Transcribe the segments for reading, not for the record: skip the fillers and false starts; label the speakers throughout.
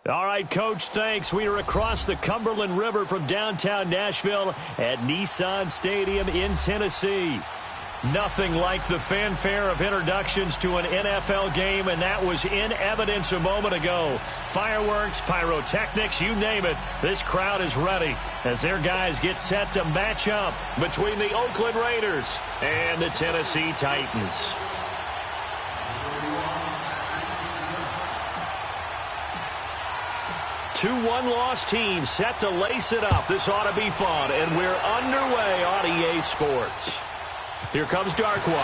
Speaker 1: All right, Coach, thanks. We are across the Cumberland River from downtown Nashville at Nissan Stadium in Tennessee. Nothing like the fanfare of introductions to an NFL game, and that was in evidence a moment ago. Fireworks, pyrotechnics, you name it. This crowd is ready as their guys get set to match up between the Oakland Raiders and the Tennessee Titans. Two one-loss teams set to lace it up. This ought to be fun, and we're underway on EA Sports. Here comes Darkwa.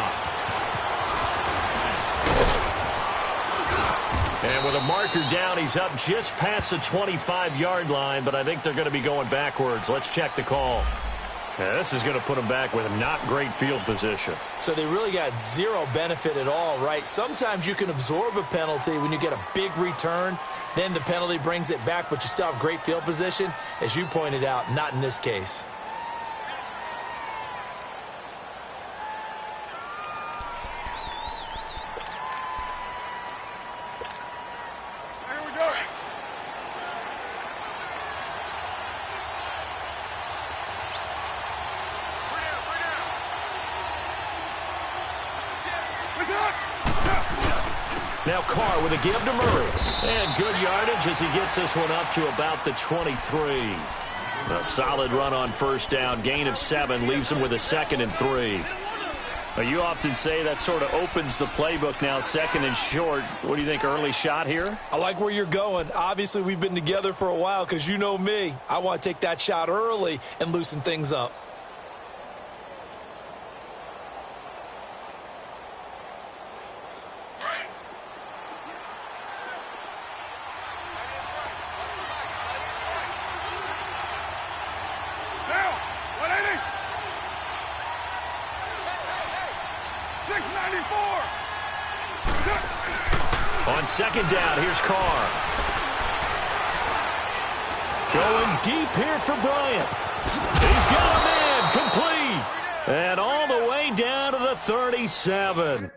Speaker 1: And with a marker down, he's up just past the 25-yard line, but I think they're going to be going backwards. Let's check the call. Yeah, this is going to put them back with not great field position.
Speaker 2: So they really got zero benefit at all, right? Sometimes you can absorb a penalty when you get a big return. Then the penalty brings it back, but you still have great field position. As you pointed out, not in this case.
Speaker 1: Now Carr with a give to Murray. And good yardage as he gets this one up to about the 23. A solid run on first down. Gain of 7 leaves him with a 2nd and 3. Now, you often say that sort of opens the playbook now, 2nd and short. What do you think, early shot here?
Speaker 2: I like where you're going. Obviously, we've been together for a while because you know me. I want to take that shot early and loosen things up.
Speaker 1: On second down, here's Carr. Going deep here for Bryant. He's got a man, complete. And all the way down to the 37.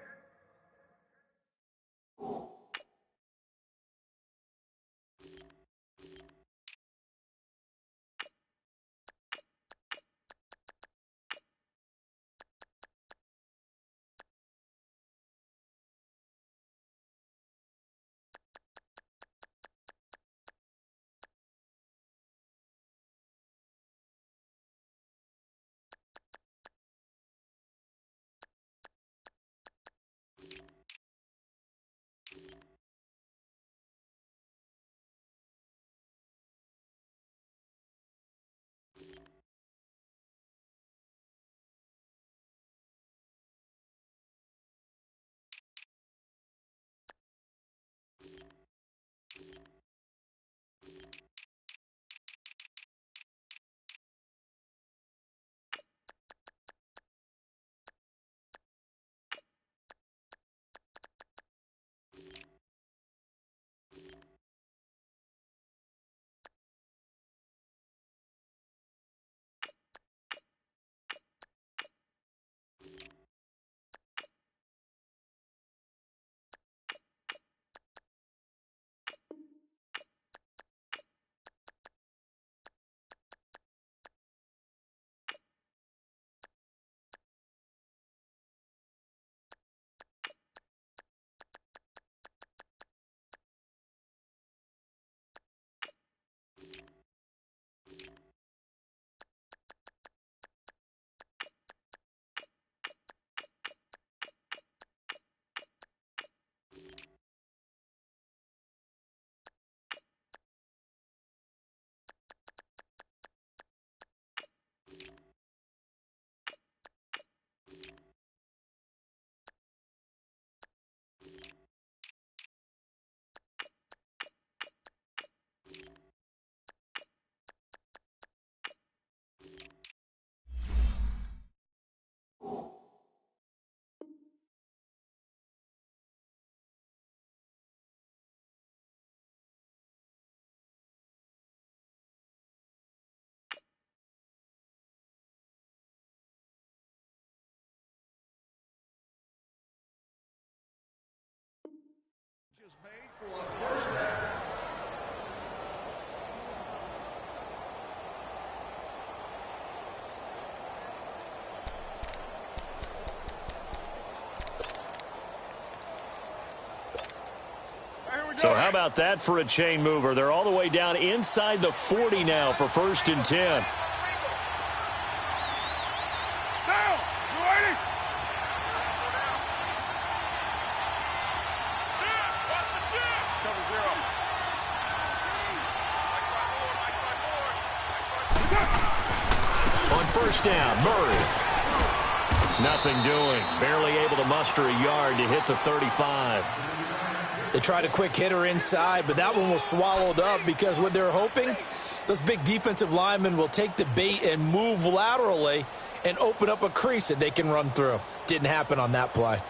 Speaker 1: So how about that for a chain mover? They're all the way down inside the 40 now for 1st and 10. On 1st down, Murray. Nothing doing. Barely able to muster a yard to hit the 35.
Speaker 2: They tried a quick hitter inside, but that one was swallowed up because what they're hoping, those big defensive linemen will take the bait and move laterally and open up a crease that they can run through. Didn't happen on that play.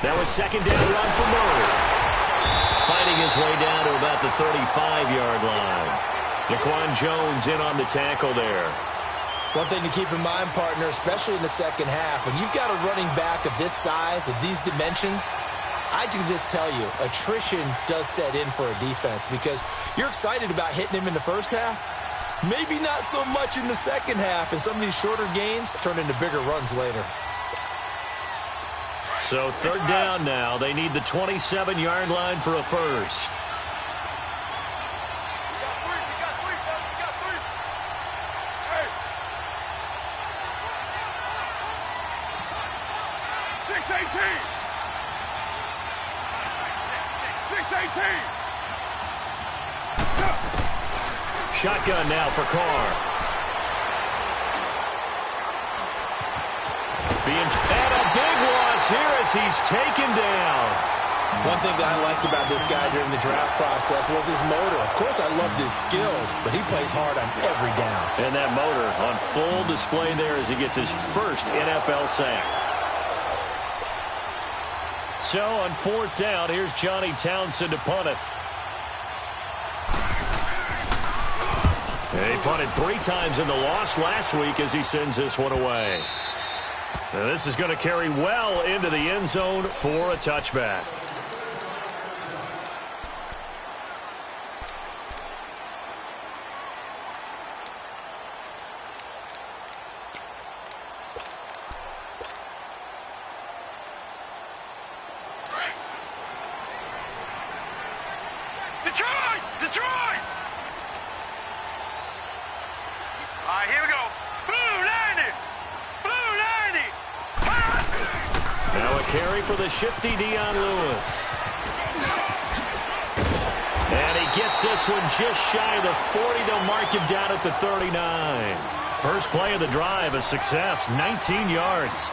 Speaker 1: That was 2nd down run for Murray. Fighting his way down to about the 35-yard line. Daquan Jones in on the tackle there.
Speaker 2: One thing to keep in mind, partner, especially in the second half, when you've got a running back of this size, of these dimensions, I can just tell you, attrition does set in for a defense because you're excited about hitting him in the first half. Maybe not so much in the second half, and some of these shorter gains turn into bigger runs later.
Speaker 1: So 3rd down now. They need the 27-yard line for a first. Shotgun now for Carr. And a big loss here as he's taken down.
Speaker 2: One thing that I liked about this guy during the draft process was his motor. Of course, I loved his skills, but he plays hard on every down.
Speaker 1: And that motor on full display there as he gets his first NFL sack. So on 4th down, here's Johnny Townsend to punt it. He punted 3 times in the loss last week as he sends this one away. Now this is going to carry well into the end zone for a touchback.
Speaker 3: Detroit! Detroit! All right, here we go. Blue 90! Blue 90!
Speaker 1: Now a carry for the shifty Dion Lewis. And he gets this one just shy of the 40. They'll mark him down at the 39. First play of the drive, a success, 19 yards.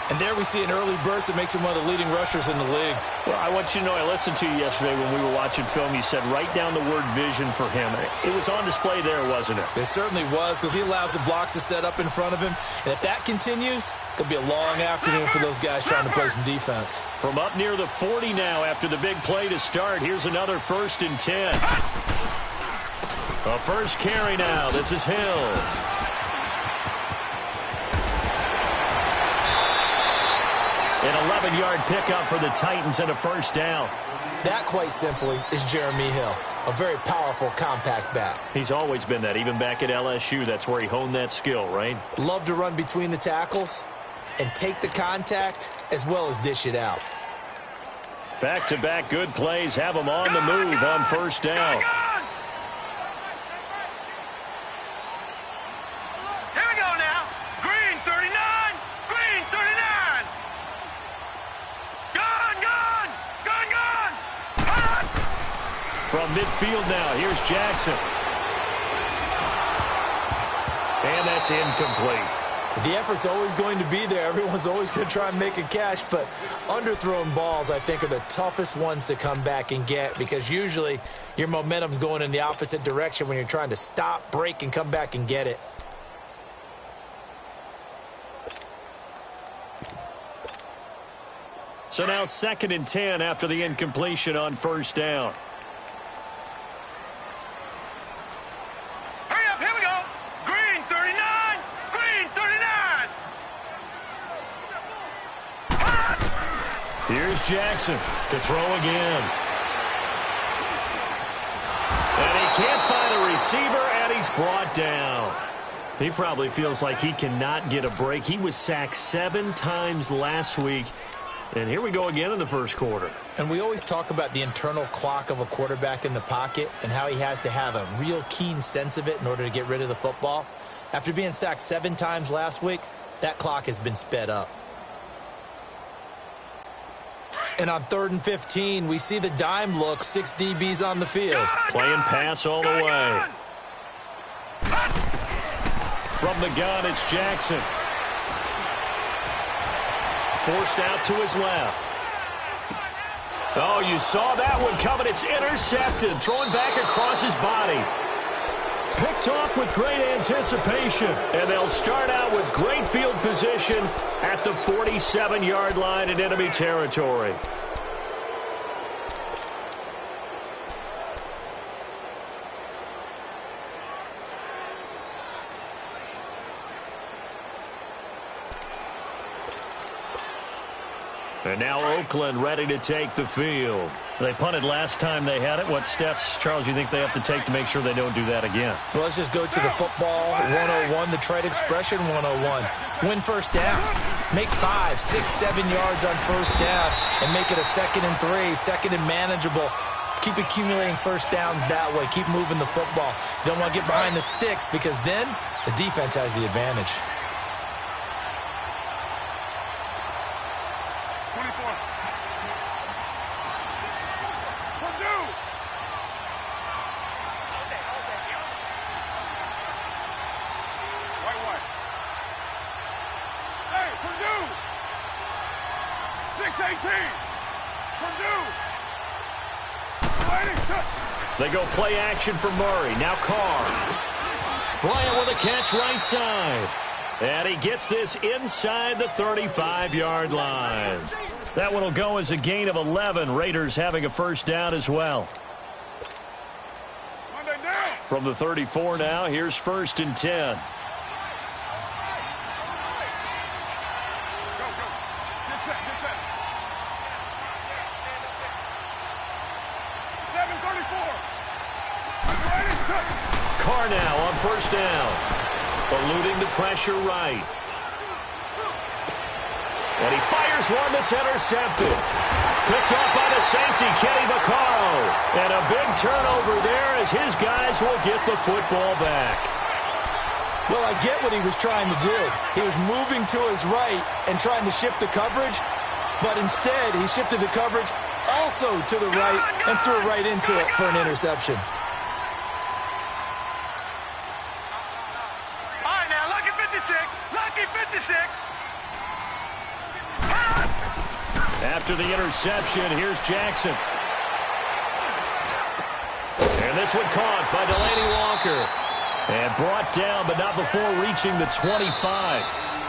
Speaker 2: And there we see an early burst that makes him one of the leading rushers in the league.
Speaker 1: Well, I want you to know, I listened to you yesterday when we were watching film. You said write down the word vision for him. It was on display there, wasn't it?
Speaker 2: It certainly was, because he allows the blocks to set up in front of him. And if that continues, it'll be a long afternoon for those guys trying to play some defense.
Speaker 1: From up near the 40 now after the big play to start, here's another 1st and 10. A first carry now. This is Hill. An 11-yard pickup for the Titans and a first down.
Speaker 2: That, quite simply, is Jeremy Hill. A very powerful, compact back.
Speaker 1: He's always been that, even back at LSU. That's where he honed that skill, right?
Speaker 2: Love to run between the tackles and take the contact as well as dish it out.
Speaker 1: Back-to-back good plays have him on the move on first down.
Speaker 3: Here we go now. Green 39. Green 39. Gun, gun. Gun, gun. Hot.
Speaker 1: From midfield now, here's Jackson. And that's incomplete.
Speaker 2: The effort's always going to be there. Everyone's always going to try and make a catch, but underthrown balls, I think, are the toughest ones to come back and get because usually your momentum's going in the opposite direction when you're trying to stop, break, and come back and get it.
Speaker 1: So now 2nd and 10 after the incompletion on first down.
Speaker 3: Hurry up, here we go. Green 39. Green 39.
Speaker 1: Here's Jackson to throw again. And he can't find a receiver, and he's brought down. He probably feels like he cannot get a break. He was sacked 7 times last week. And here we go again in the first quarter.
Speaker 2: And we always talk about the internal clock of a quarterback in the pocket and how he has to have a real keen sense of it in order to get rid of the football. After being sacked 7 times last week, that clock has been sped up. And on 3rd and 15, we see the dime look, 6 DBs on the field.
Speaker 1: Playing pass all the way. From the gun, it's Jackson. Forced out to his left. Oh, you saw that one coming. It's intercepted. Throwing back across his body. Picked off with great anticipation. And they'll start out with great field position at the 47-yard line in enemy territory. And now Oakland ready to take the field. They punted last time they had it. What steps, Charles, you think they have to take to make sure they don't do that again?
Speaker 2: Well, let's just go to the football 101, the trade expression 101. Win first down. Make 5, 6, 7 yards on first down and make it a 2nd and 3, 2nd and manageable. Keep accumulating first downs that way. Keep moving the football. You don't want to get behind the sticks because then the defense has the advantage.
Speaker 3: 24. White. Hey, Purdue. 6-18. Purdue.
Speaker 1: They go play action for Murray. Now Carr. Bryant with a catch right side. And he gets this inside the 35-yard line. That one will go as a gain of 11. Raiders having a first down as well. From the 34 now, here's 1st and 10. Carr now on first down. Eluding the pressure right. And he fires one that's intercepted. Picked up by the safety, Kenny Vaccaro. And a big turnover there as his guys will get the football back.
Speaker 2: Well, I get what he was trying to do. He was moving to his right and trying to shift the coverage, but instead he shifted the coverage also to the right and threw it right into it for an interception.
Speaker 3: All right, now, lucky 56. Lucky 56.
Speaker 1: After the interception, here's Jackson. And this one caught by Delaney Walker. And brought down, but not before reaching the 25.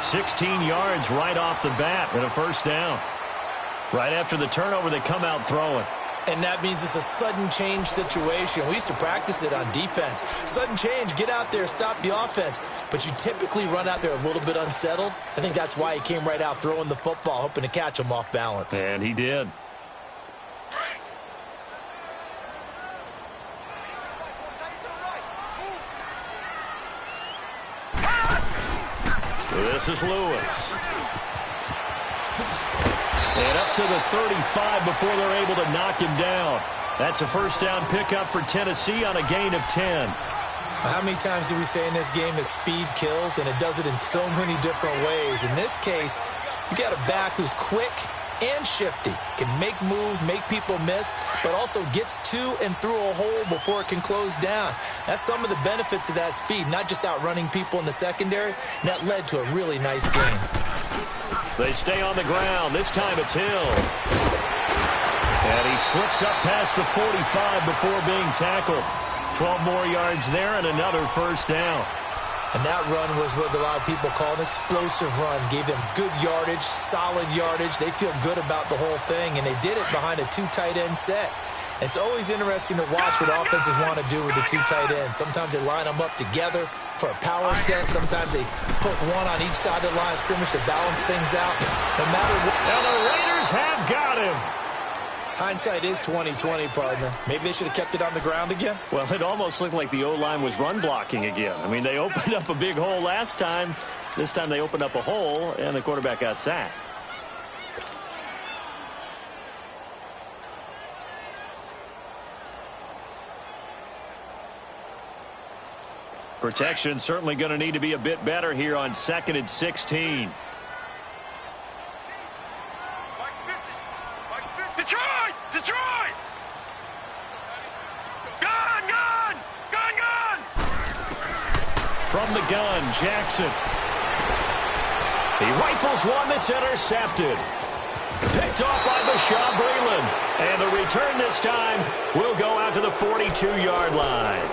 Speaker 1: 16 yards right off the bat and a first down. Right after the turnover, they come out throwing.
Speaker 2: And that means it's a sudden change situation. We used to practice it on defense. Sudden change, get out there, stop the offense. But you typically run out there a little bit unsettled. I think that's why he came right out throwing the football, hoping to catch him off balance.
Speaker 1: And he did. This is Lewis. And up to the 35 before they're able to knock him down. That's a first down pickup for Tennessee on a gain of 10.
Speaker 2: How many times do we say in this game that speed kills, and it does it in so many different ways? In this case, you got a back who's quick and shifty, can make moves, make people miss, but also gets to and through a hole before it can close down. That's some of the benefits of that speed, not just outrunning people in the secondary, and that led to a really nice game.
Speaker 1: They stay on the ground. This time it's Hill. And he slips up past the 45 before being tackled. 12 more yards there and another first down.
Speaker 2: And that run was what a lot of people call an explosive run. Gave them good yardage, solid yardage. They feel good about the whole thing, and they did it behind a 2 tight end set. It's always interesting to watch what offenses want to do with the 2 tight ends. Sometimes they line them up together for a power set. Sometimes they put one on each side of the line of scrimmage to balance things out. No matter what.
Speaker 1: Now the Raiders have got him.
Speaker 2: Hindsight is 20/20, partner. Maybe they should have kept it on the ground again.
Speaker 1: Well, it almost looked like the O-line was run blocking again. I mean, they opened up a big hole last time. This time they opened up a hole, and the quarterback got sacked. Protection certainly going to need to be a bit better here on 2nd and 16.
Speaker 3: Detroit! Detroit! Gun!
Speaker 1: From the gun, Jackson. He rifles one that's intercepted. Picked off by Bashaud Breeland. And the return this time will go out to the 42-yard line.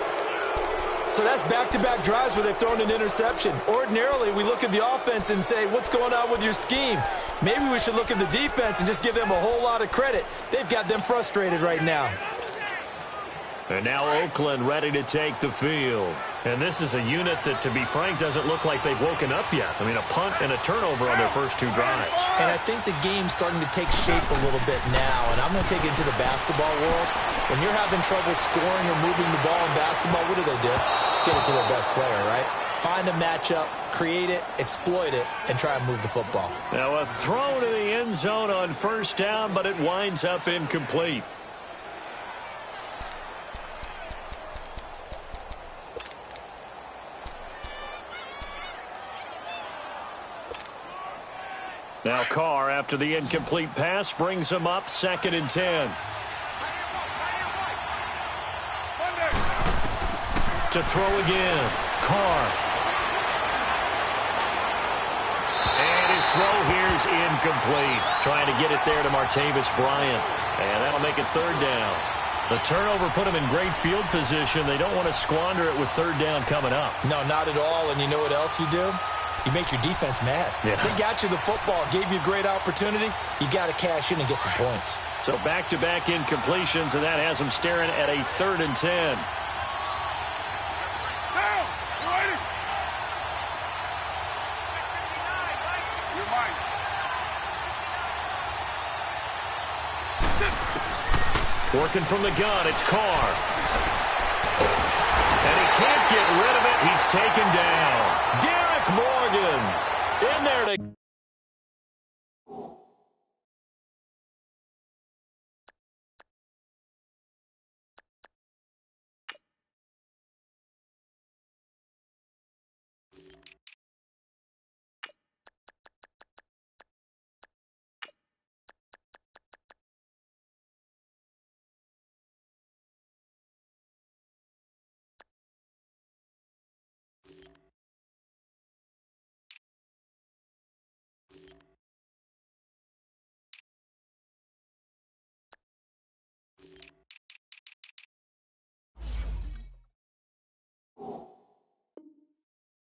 Speaker 2: So that's back-to-back drives where they've thrown an interception. Ordinarily, we look at the offense and say, what's going on with your scheme? Maybe we should look at the defense and just give them a whole lot of credit. They've got them frustrated right now.
Speaker 1: And now Oakland ready to take the field. And this is a unit that, to be frank, doesn't look like they've woken up yet. I mean, a punt and a turnover on their first 2 drives.
Speaker 2: And I think the game's starting to take shape a little bit now. And I'm going to take it into the basketball world. When you're having trouble scoring or moving the ball in basketball, what do? Get it to their best player, right? Find a matchup, create it, exploit it, and try and move the football.
Speaker 1: Now a throw to the end zone on first down, but it winds up incomplete. Now Carr, after the incomplete pass, brings him up 2nd and 10. To throw again, Carr. And his throw here's incomplete. Trying to get it there to Martavis Bryant. And that'll make it 3rd down. The turnover put him in great field position. They don't want to squander it with 3rd down coming up.
Speaker 2: No, not at all. And you know what else you do? You make your defense mad.
Speaker 1: Yeah.
Speaker 2: They got you the football, gave you a great opportunity. You got to cash in and get some points.
Speaker 1: So back-to-back incompletions, and that has them staring at a 3rd and 10. Working from the gun, it's Carr. And he can't get rid of it. He's taken down. Derek Morgan in there to...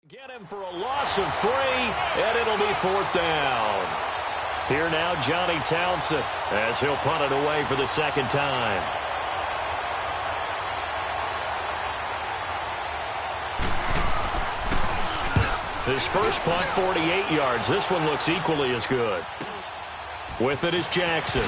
Speaker 1: Get him for a loss of 3, and it'll be 4th down. Here now, Johnny Townsend, as he'll punt it away for the 2nd time. His first punt, 48 yards. This one looks equally as good. With it is Jackson.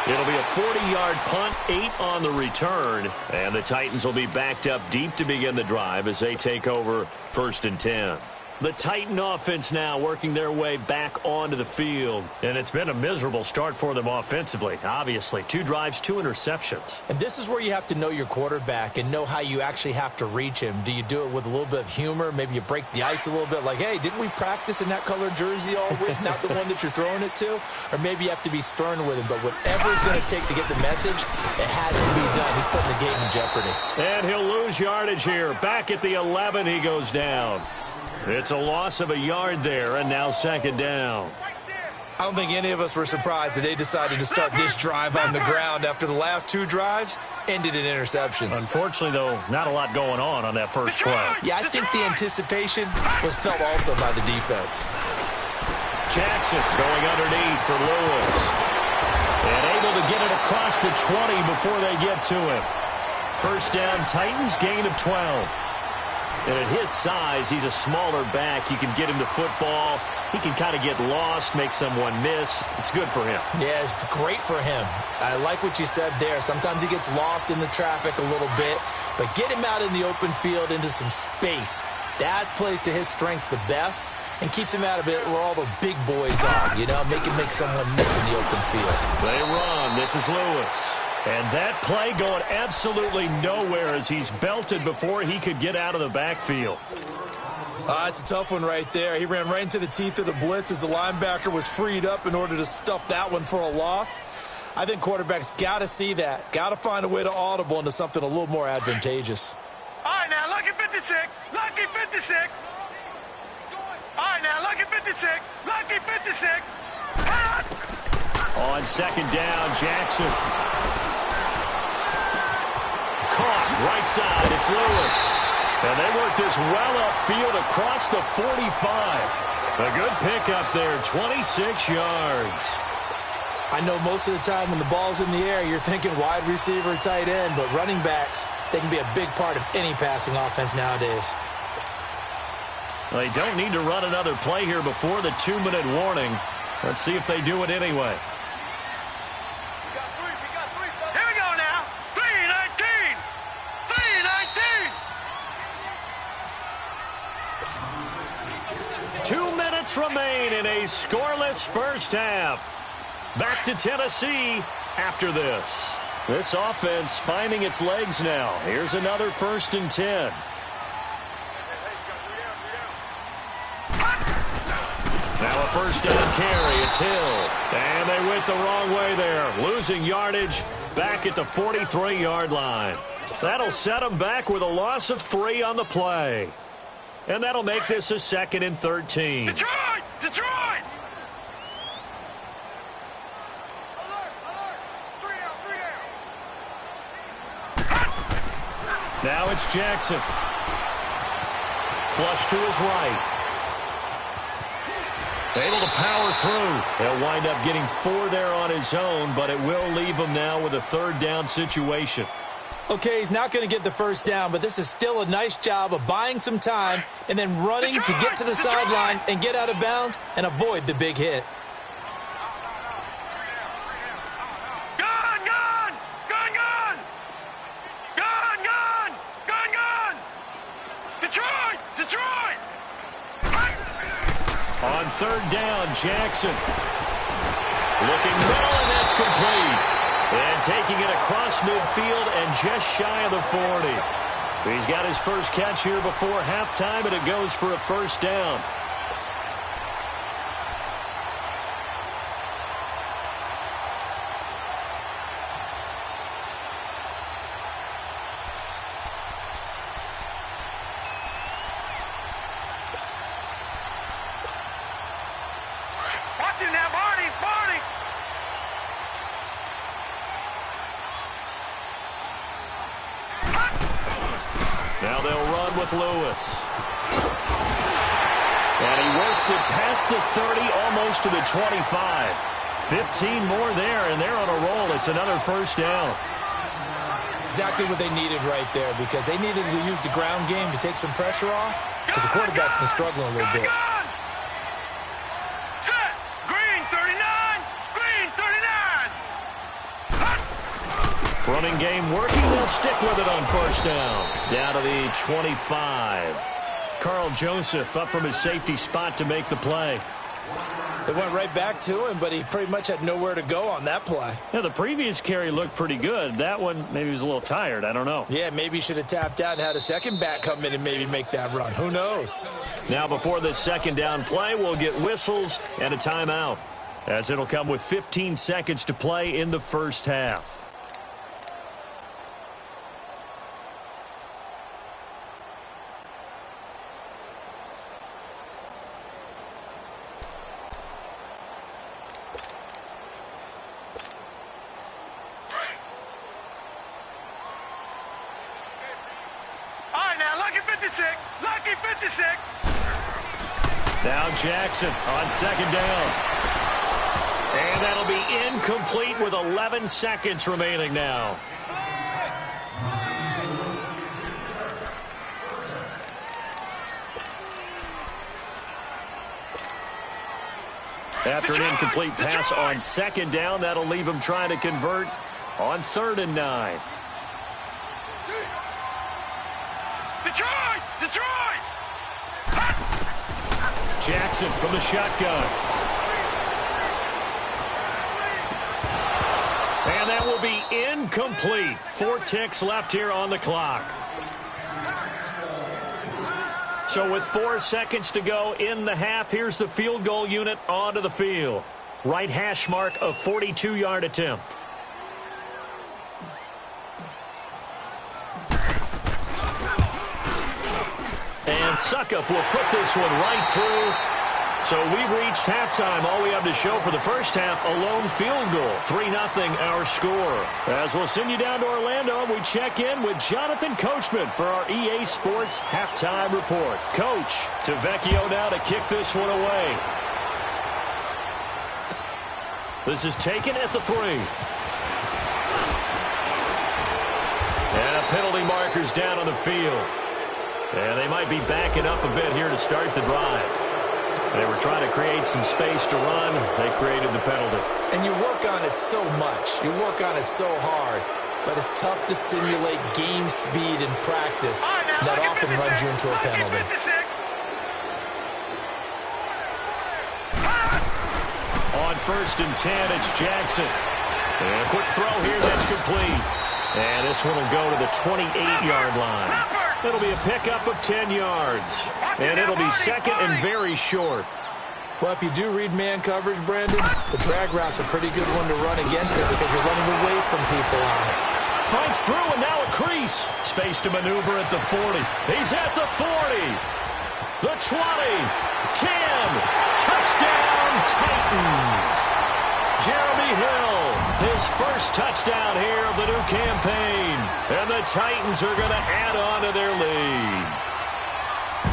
Speaker 1: It'll be a 40-yard punt, 8 on the return, and the Titans will be backed up deep to begin the drive as they take over 1st and 10. The Titan offense now working their way back onto the field, and it's been a miserable start for them offensively. Obviously, 2 drives, 2 interceptions.
Speaker 2: And this is where you have to know your quarterback and know how you actually have to reach him. Do you do it with a little bit of humor? Maybe you break the ice a little bit, like, hey, didn't we practice in that color jersey all week, not the one that you're throwing it to? Or maybe you have to be stern with him, but whatever it's going to take to get the message, it has to be done. He's putting the game in jeopardy.
Speaker 1: And he'll lose yardage here. Back at the 11, he goes down. It's a loss of a yard there, and now 2nd down.
Speaker 2: I don't think any of us were surprised that they decided to start this drive on the ground after the last 2 drives ended in interceptions.
Speaker 1: Unfortunately, though, not a lot going on that first play.
Speaker 2: Yeah, I think the anticipation was felt also by the defense.
Speaker 1: Jackson going underneath for Lewis. And able to get it across the 20 before they get to him. First down, Titans, gain of 12. And at his size, he's a smaller back. You can get him to football. He can kind of get lost, make someone miss. It's good for him.
Speaker 2: Yeah, it's great for him. I like what you said there. Sometimes he gets lost in the traffic a little bit, but get him out in the open field into some space. That plays to his strengths the best and keeps him out of it where all the big boys are, you know, make someone miss in the open field.
Speaker 1: They run. This is Lewis. And that play going absolutely nowhere as he's belted before he could get out of the backfield.
Speaker 2: It's a tough one right there. He ran right into the teeth of the blitz as the linebacker was freed up in order to stuff that one for a loss. I think quarterbacks got to see that. Got to find a way to audible into something a little more advantageous.
Speaker 3: All right, now, lucky 56. Lucky 56. All right, now, lucky 56. Lucky 56.
Speaker 1: On second down, Jackson. Caught right side. It's Lewis. And they work this well upfield across the 45. A good pickup there, 26 yards.
Speaker 2: I know most of the time when the ball's in the air, you're thinking wide receiver, tight end, but running backs, they can be a big part of any passing offense nowadays.
Speaker 1: Well, they don't need to run another play here before the 2-minute warning. Let's see if they do it anyway.
Speaker 3: Here we go now. 3:19. 3:19.
Speaker 1: 2 minutes remain in a scoreless first half. Back to Tennessee after this. This offense finding its legs now. Here's another 1st and 10. Now a first down carry. It's Hill. And they went the wrong way there. Losing yardage back at the 43-yard line. That'll set them back with a loss of 3 on the play. And that'll make this a 2nd and 13.
Speaker 3: Detroit! Detroit! Alert! Alert! 3 down!
Speaker 1: Now it's Jackson. Flush to his right. Able to power through. He'll wind up getting 4 there on his own, but it will leave him now with a 3rd down situation.
Speaker 2: Okay, he's not going to get the first down, but this is still a nice job of buying some time and then running to get to the sideline and get out of bounds and avoid the big hit.
Speaker 3: Gun! Gun! Gun! Gun! Gun! Gun! Gun! Gun! Detroit! Detroit!
Speaker 1: On 3rd down, Jackson. Looking middle, and that's complete. And taking it across midfield and just shy of the 40. He's got his first catch here before halftime, and it goes for a 1st down.
Speaker 3: Watch him now, Barney! Barney!
Speaker 1: Now they'll run with Lewis. And he works it past the 30, almost to the 25. 15 more there, and they're on a roll. It's another 1st down.
Speaker 2: Exactly what they needed right there, because they needed to use the ground game to take some pressure off, because the quarterback's been struggling a little bit.
Speaker 3: Set! Green 39! Green 39!
Speaker 1: Running game working. They'll stick with it on 1st down. Down to the 25. Carl Joseph up from his safety spot to make the play.
Speaker 2: They went right back to him, but he pretty much had nowhere to go on that play.
Speaker 1: Yeah, the previous carry looked pretty good. That one, maybe he was a little tired. I don't know.
Speaker 2: Yeah, maybe he should have tapped out and had a second back come in and maybe make that run. Who knows?
Speaker 1: Now before this 2nd down play, we'll get whistles and a timeout, as it'll come with 15 seconds to play in the 1st half.
Speaker 3: 56. Lucky 56.
Speaker 1: Now Jackson on second down. And that'll be incomplete with 11 seconds remaining now. After an incomplete pass on second down, that'll leave him trying to convert on 3rd and 9.
Speaker 3: Detroit!
Speaker 1: Jackson from the shotgun. And that will be incomplete. 4 ticks left here on the clock. So with 4 seconds to go in the half, here's the field goal unit onto the field. Right hash mark, a 42-yard attempt. And Suckup will put this one right through. So we've reached halftime. All we have to show for the first half, a lone field goal. 3-0 our score. As we'll send you down to Orlando, we check in with Jonathan Coachman for our EA Sports Halftime Report. Coach, Tavecchio now to kick this one away. This is taken at the 3. And a penalty marker's down on the field. And they might be backing up a bit here to start the drive. They were trying to create some space to run. They created the penalty.
Speaker 2: And you work on it so much. You work on it so hard. But it's tough to simulate game speed in practice. That often runs you into a penalty.
Speaker 1: On 1st and 10, it's Jackson. And a quick throw here that's complete. And this one will go to the 28-yard line. It'll be a pickup of 10 yards. And it'll be second and very short.
Speaker 2: Well, if you do read man coverage, Brandon, the drag route's a pretty good one to run against it because you're running away from people on it.
Speaker 1: Fights through and now a crease. Space to maneuver at the 40. He's at the 40. The 20. 10. Touchdown, Titans. Jeremy Hill, his first touchdown here of the new campaign. And the Titans are going to add on to their lead.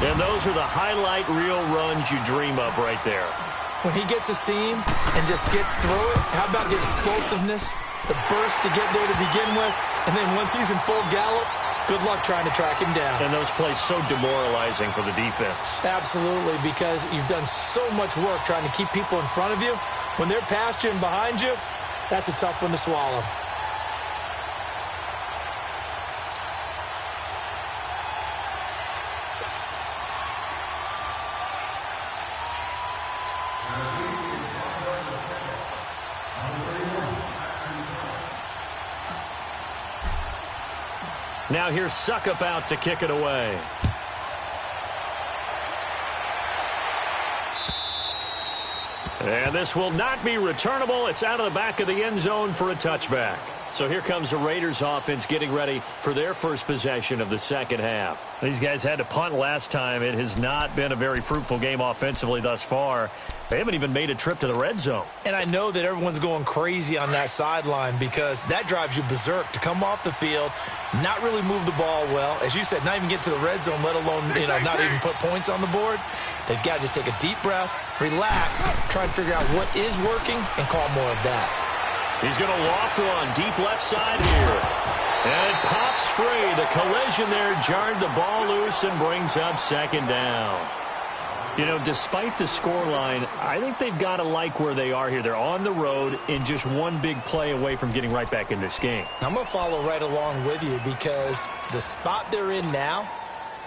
Speaker 1: And those are the highlight reel runs you dream of right there.
Speaker 2: When he gets a seam and just gets through it, how about the explosiveness, the burst to get there to begin with, and then once he's in full gallop, good luck trying to track him down.
Speaker 1: And those plays so demoralizing for the defense.
Speaker 2: Absolutely, because you've done so much work trying to keep people in front of you. When they're past you and behind you, that's a tough one to swallow.
Speaker 1: Now here's Suckup out to kick it away. And this will not be returnable. It's out of the back of the end zone for a touchback. So here comes the Raiders offense getting ready for their first possession of the second half. These guys had to punt last time. It has not been a very fruitful game offensively thus far. They haven't even made a trip to the red zone.
Speaker 2: And I know that everyone's going crazy on that sideline because that drives you berserk to come off the field, not really move the ball well. As you said, not even get to the red zone, let alone, not even put points on the board. They've got to just take a deep breath, relax, try and figure out what is working, and call more of that.
Speaker 1: He's going to loft one deep left side here. And it pops free. The collision there jarred the ball loose and brings up second down. You know, despite the scoreline, I think they've got to like where they are here. They're on the road and just one big play away from getting right back in this game.
Speaker 2: I'm going to follow right along with you because the spot they're in now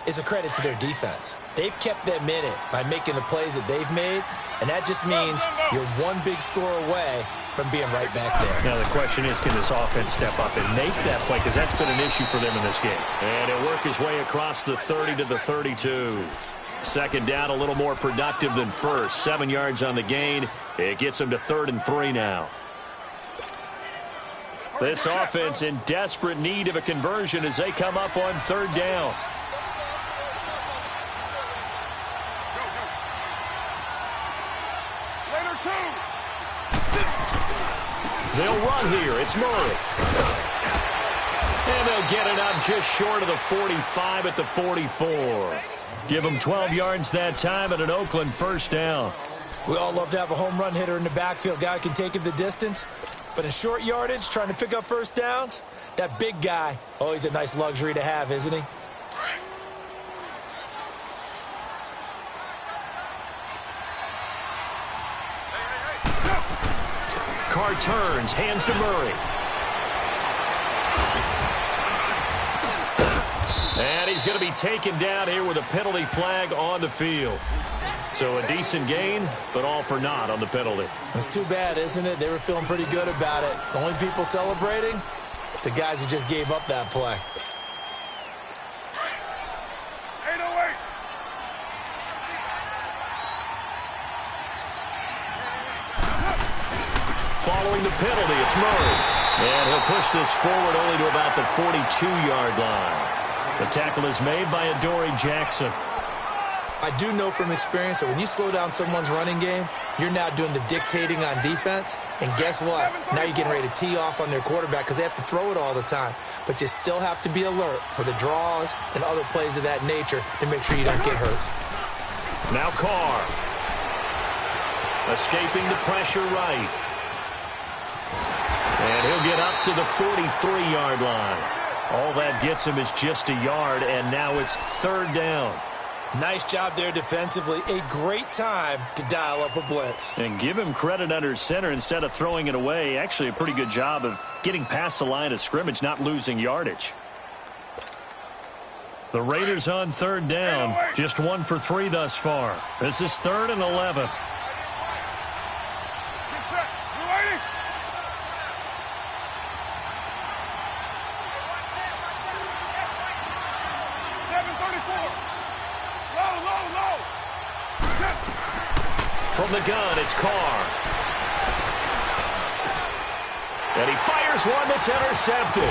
Speaker 2: is a credit to their defense. They've kept them in it by making the plays that they've made, and that just means you're one big score away from being right back there.
Speaker 1: Now the question is, can this offense step up and make that play? Because that's been an issue for them in this game. And he'll work his way across the 30 to the 32. Second down, a little more productive than first. 7 yards on the gain. It gets him to 3rd and 3 now. This offense in desperate need of a conversion as they come up on 3rd down. They'll run here. It's Murray. And they'll get it up just short of the 45 at the 44. Give them 12 yards that time and an Oakland first down.
Speaker 2: We all love to have a home run hitter in the backfield. Guy who can take it the distance. But in short yardage, trying to pick up first downs, that big guy, always a nice luxury to have, isn't he?
Speaker 1: Carr turns, hands to Murray. And he's going to be taken down here with a penalty flag on the field. So a decent gain, but all for naught on the penalty.
Speaker 2: It's too bad, isn't it? They were feeling pretty good about it. The only people celebrating, the guys who just gave up that play.
Speaker 3: 808.
Speaker 1: Following the penalty, it's Murray. And he'll push this forward only to about the 42-yard line. The tackle is made by Adoree Jackson.
Speaker 2: I do know from experience that when you slow down someone's running game, you're now doing the dictating on defense. And guess what? Now you're getting ready to tee off on their quarterback because they have to throw it all the time. But you still have to be alert for the draws and other plays of that nature to make sure you don't get hurt.
Speaker 1: Now Carr. Escaping the pressure right. And he'll get up to the 43-yard line. All that gets him is just a yard, and now it's third down.
Speaker 2: Nice job there defensively. A great time to dial up a blitz.
Speaker 1: And give him credit under center instead of throwing it away. Actually, a pretty good job of getting past the line of scrimmage, not losing yardage. The Raiders on third down. Just 1 for 3 thus far. This is 3rd and 11. From the gun, it's Carr. And he fires one that's intercepted.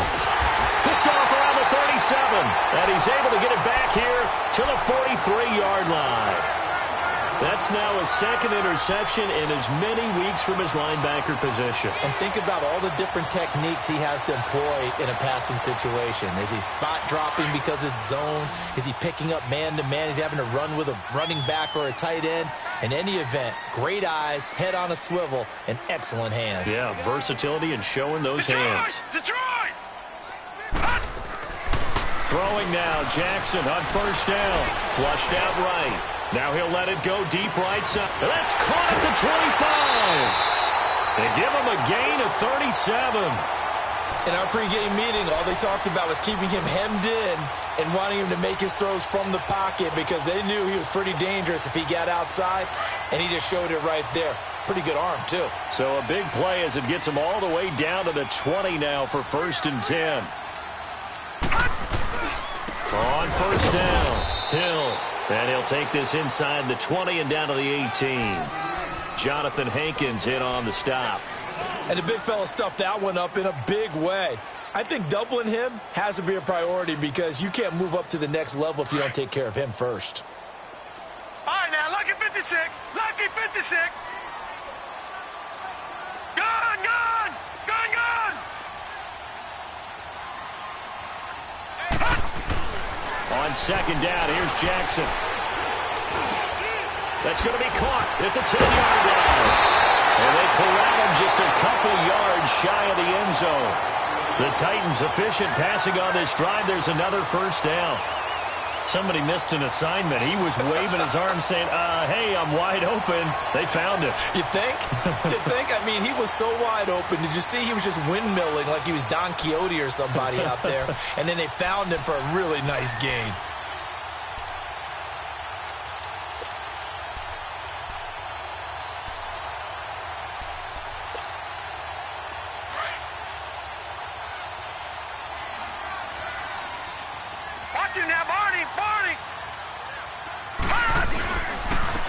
Speaker 1: Picked off around the 37. And he's able to get it back here to the 43-yard line. That's now his second interception in as many weeks from his linebacker position.
Speaker 2: And think about all the different techniques he has to employ in a passing situation. Is he spot dropping because it's zone? Is he picking up man-to-man? Is he having to run with a running back or a tight end? In any event, great eyes, head on a swivel, and excellent hands.
Speaker 1: Yeah, versatility and showing those hands.
Speaker 3: Detroit!
Speaker 1: Throwing now, Jackson on first down. Flushed out right. Now he'll let it go deep right side. That's caught at the 25. They give him a gain of 37.
Speaker 2: In our pregame meeting, all they talked about was keeping him hemmed in and wanting him to make his throws from the pocket because they knew he was pretty dangerous if he got outside, and he just showed it right there. Pretty good arm, too.
Speaker 1: So a big play as it gets him all the way down to the 20 now for 1st and 10. On first down, Hill. And he'll take this inside the 20 and down to the 18. Jonathan Hankins in on the stop.
Speaker 2: And the big fella stuffed that one up in a big way. I think doubling him has to be a priority because you can't move up to the next level if you don't take care of him first.
Speaker 3: All right, now, lucky 56. Lucky 56. Gun, gun! Gun, gun!
Speaker 1: On second down, here's Jackson. That's going to be caught at the 10-yard line. And they corral him just a couple yards shy of the end zone. The Titans efficient passing on this drive. There's another first down. Somebody missed an assignment. He was waving his arm saying, hey, I'm wide open. They found him.
Speaker 2: You think? You think? I mean, he was so wide open. Did you see he was just windmilling like he was Don Quixote or somebody out there? And then they found him for a really nice gain.
Speaker 3: Watch him now, Barney! Barney!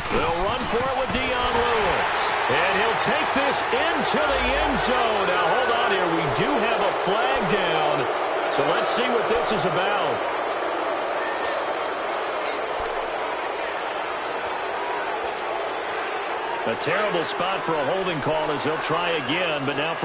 Speaker 1: They'll run for it with Dion Lewis. And he'll take this into the end zone. Now, hold on here. We do have a flag down. So let's see what this is about. A terrible spot for a holding call as he'll try again, but now from